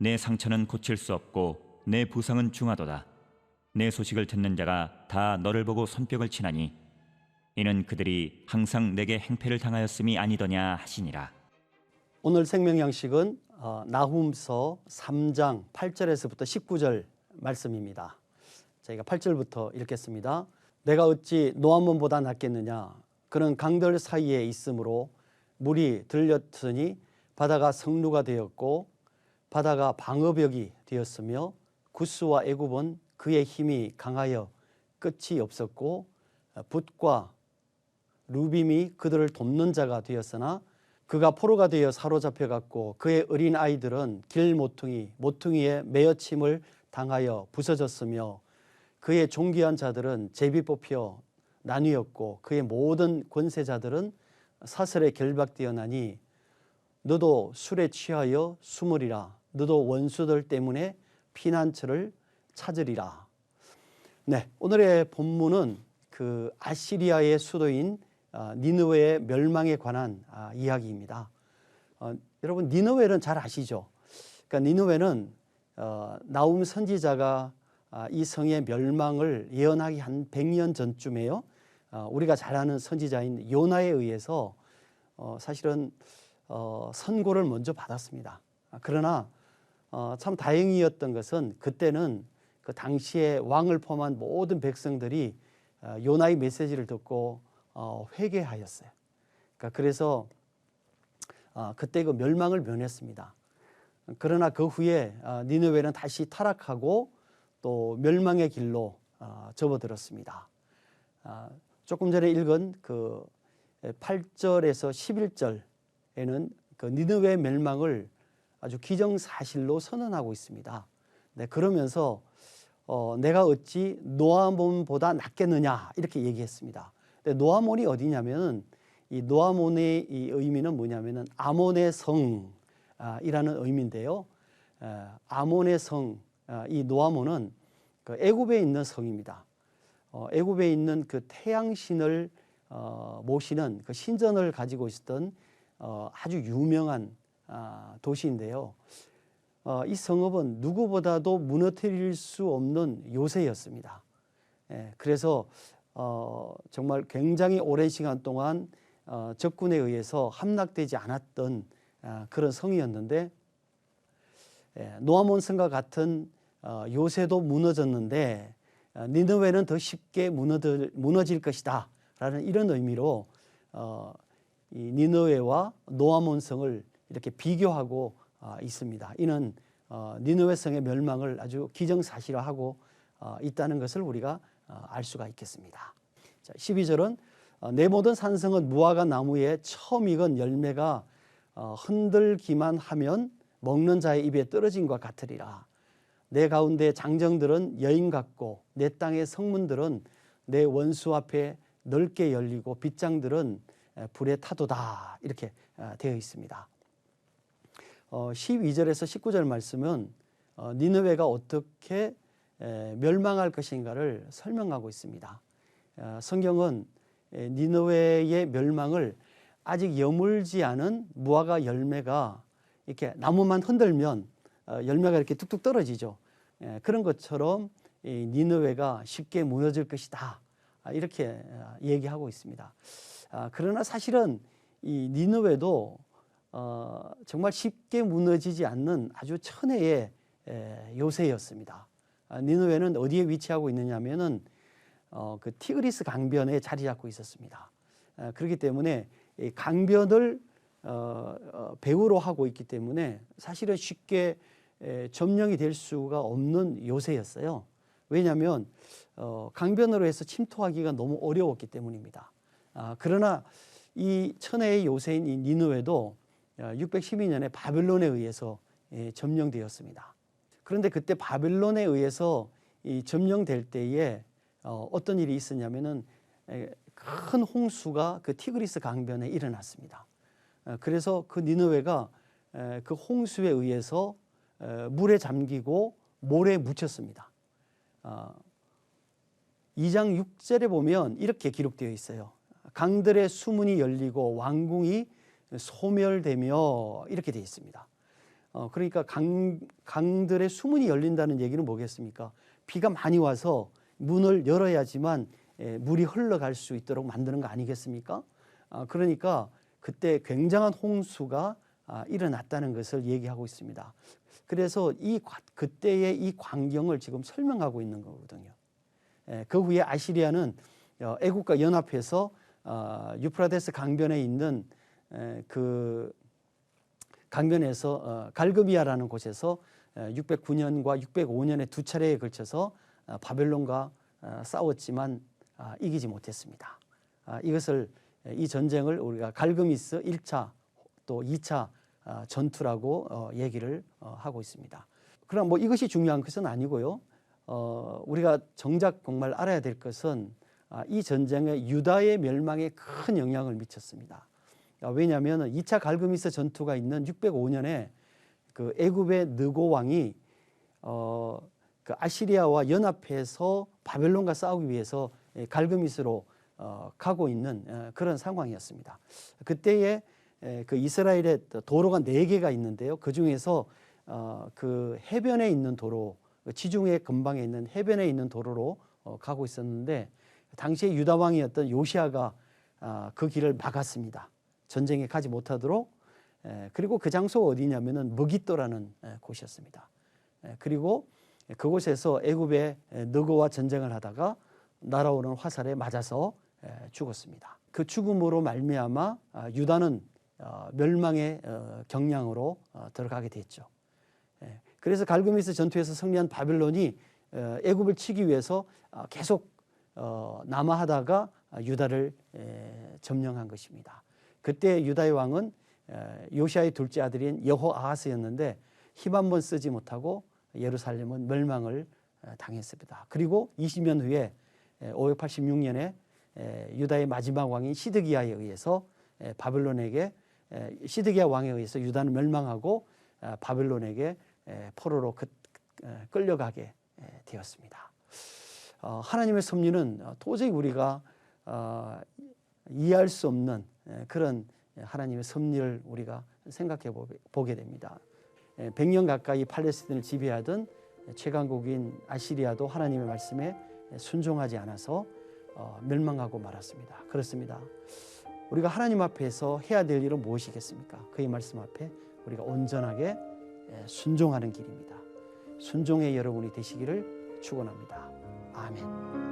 내 상처는 고칠 수 없고 내 부상은 중하도다. 내 소식을 듣는 자가 다 너를 보고 손뼉을 치나니 이는 그들이 항상 내게 행패를 당하였음이 아니더냐 하시니라. 오늘 생명양식은 나훔서 3장 8절에서부터 19절 말씀입니다. 저희가 8절부터 읽겠습니다. 내가 어찌 노아몬보다 낫겠느냐. 그는 강들 사이에 있으므로 물이 들렸으니 바다가 성루가 되었고 바다가 방어벽이 되었으며 구스와 애굽은 그의 힘이 강하여 끝이 없었고 붓과 루빔이 그들을 돕는 자가 되었으나 그가 포로가 되어 사로잡혀갔고 그의 어린 아이들은 길 모퉁이에 매어침을 당하여 부서졌으며 그의 존귀한 자들은 제비 뽑혀 나뉘었고 그의 모든 권세자들은 사슬에 결박되어나니 너도 술에 취하여 숨으리라. 너도 원수들 때문에 피난처를 찾으리라. 네, 오늘의 본문은 그 아시리아의 수도인 니느웨의 멸망에 관한 이야기입니다. 여러분 니느웨는 잘 아시죠? 그러니까 니느웨는 나훔 선지자가 이 성의 멸망을 예언하기 한 100년 전쯤에요. 우리가 잘 아는 선지자인 요나에 의해서 사실은 선고를 먼저 받았습니다. 그러나 참 다행이었던 것은 그때는 그 당시에 왕을 포함한 모든 백성들이 요나의 메시지를 듣고 회개하였어요. 그러니까 그래서 그때 그 멸망을 면했습니다. 그러나 그 후에 니느웨는 다시 타락하고 또 멸망의 길로 접어들었습니다. 조금 전에 읽은 그 8절에서 11절에는 그 니느웨 멸망을 아주 기정사실로 선언하고 있습니다. 네, 그러면서 내가 어찌 노아몬보다 낫겠느냐 이렇게 얘기했습니다. 근데 노아몬이 어디냐면은 이 노아몬의 이 의미는 뭐냐면은 아몬의 성이라는 의미인데요. 아몬의 성, 이 노아몬은 그 애굽에 있는 성입니다. 애굽에 있는 그 태양신을 모시는 그 신전을 가지고 있었던 아주 유명한 도시인데요. 이 성읍은 누구보다도 무너뜨릴 수 없는 요새였습니다. 그래서 정말 굉장히 오랜 시간 동안 적군에 의해서 함락되지 않았던 그런 성이었는데 노아몬 성과 같은 요새도 무너졌는데 니느웨는 더 쉽게 무너질 것이다 라는 이런 의미로 이 니느웨와 노아몬 성을 이렇게 비교하고 있습니다. 이는 니느웨 성의 멸망을 아주 기정사실화하고 있다는 것을 우리가 알 수가 있겠습니다. 자, 12절은 내 모든 산성은 무화과 나무에 처음 익은 열매가 흔들기만 하면 먹는 자의 입에 떨어진 것 같으리라. 내 가운데 장정들은 여인 같고 내 땅의 성문들은 내 원수 앞에 넓게 열리고 빗장들은 불에 타도다 이렇게 되어 있습니다. 12절에서 19절 말씀은 니느웨가 어떻게 멸망할 것인가를 설명하고 있습니다. 성경은 니느웨의 멸망을 아직 여물지 않은 무화과 열매가 이렇게 나무만 흔들면 열매가 이렇게 뚝뚝 떨어지죠. 그런 것처럼 니느웨가 쉽게 무너질 것이다. 이렇게 얘기하고 있습니다. 그러나 사실은 이 니느웨도 정말 쉽게 무너지지 않는 아주 천혜의 요새였습니다. 니느웨는 어디에 위치하고 있느냐면은 그 티그리스 강변에 자리 잡고 있었습니다. 그렇기 때문에 이 강변을 배후로 하고 있기 때문에 사실은 쉽게 점령이 될 수가 없는 요새였어요. 왜냐하면 강변으로 해서 침투하기가 너무 어려웠기 때문입니다. 그러나 이 천혜의 요새인 이 니느웨도 612년에 바벨론에 의해서 점령되었습니다. 그런데 그때 바벨론에 의해서 이 점령될 때에 어떤 일이 있었냐면은 큰 홍수가 그 티그리스 강변에 일어났습니다. 그래서 그 니느웨가 그 홍수에 의해서 물에 잠기고 모래에 묻혔습니다. 2장 6절에 보면 이렇게 기록되어 있어요. 강들의 수문이 열리고 왕궁이 소멸되며 이렇게 되어 있습니다. 그러니까 강들의 수문이 열린다는 얘기는 뭐겠습니까? 비가 많이 와서 문을 열어야지만 물이 흘러갈 수 있도록 만드는 거 아니겠습니까? 그러니까 그때 굉장한 홍수가 일어났다는 것을 얘기하고 있습니다. 그래서 그때의 이 광경을 지금 설명하고 있는 거거든요. 그 후에 아시리아는 애국과 연합해서 유프라데스 강변에 있는 그 강변에서 갈그미아라는 곳에서 609년과 605년에 두 차례에 걸쳐서 바벨론과 싸웠지만 이기지 못했습니다. 이 전쟁을 우리가 갈그미스 1차 또 2차 전투라고 얘기를 하고 있습니다. 그러나 뭐 이것이 중요한 것은 아니고요. 우리가 정작 정말 알아야 될 것은 이 전쟁에 유다의 멸망에 큰 영향을 미쳤습니다. 왜냐하면 2차 갈그미스 전투가 있는 605년에 그 애굽의 느고 왕이 그 아시리아와 연합해서 바벨론과 싸우기 위해서 갈그미스로 가고 있는 그런 상황이었습니다. 그때에 그 이스라엘의 도로가 4개가 있는데요. 그 중에서 그 해변에 있는 도로, 지중해 근방에 있는 해변에 있는 도로로 가고 있었는데 당시에 유다 왕이었던 요시아가 그 길을 막았습니다. 전쟁에 가지 못하도록. 그리고 그 장소가 어디냐면은 무깃도라는 곳이었습니다. 그리고 그곳에서 애굽의 느고와 전쟁을 하다가 날아오는 화살에 맞아서 죽었습니다. 그 죽음으로 말미암아 유다는 멸망의 경량으로 들어가게 됐죠. 그래서 갈그미스 전투에서 승리한 바벨론이 애굽을 치기 위해서 계속 남하하다가 유다를 점령한 것입니다. 그때 유다의 왕은 요시아의 둘째 아들인 여호아하스였는데 힘 한 번 쓰지 못하고 예루살렘은 멸망을 당했습니다. 그리고 20년 후에 586년에 유다의 마지막 왕인 시드기야에 의해서 시드기야 왕에 의해서 유다는 멸망하고 바벨론에게 포로로 끌려가게 되었습니다. 하나님의 섭리는 도저히 우리가 이해할 수 없는 그런 하나님의 섭리를 우리가 생각해 보게 됩니다. 100년 가까이 팔레스틴을 지배하던 최강국인 아시리아도 하나님의 말씀에 순종하지 않아서 멸망하고 말았습니다. 그렇습니다. 우리가 하나님 앞에서 해야 될 일은 무엇이겠습니까? 그의 말씀 앞에 우리가 온전하게 순종하는 길입니다. 순종의 여러분이 되시기를 축원합니다. 아멘.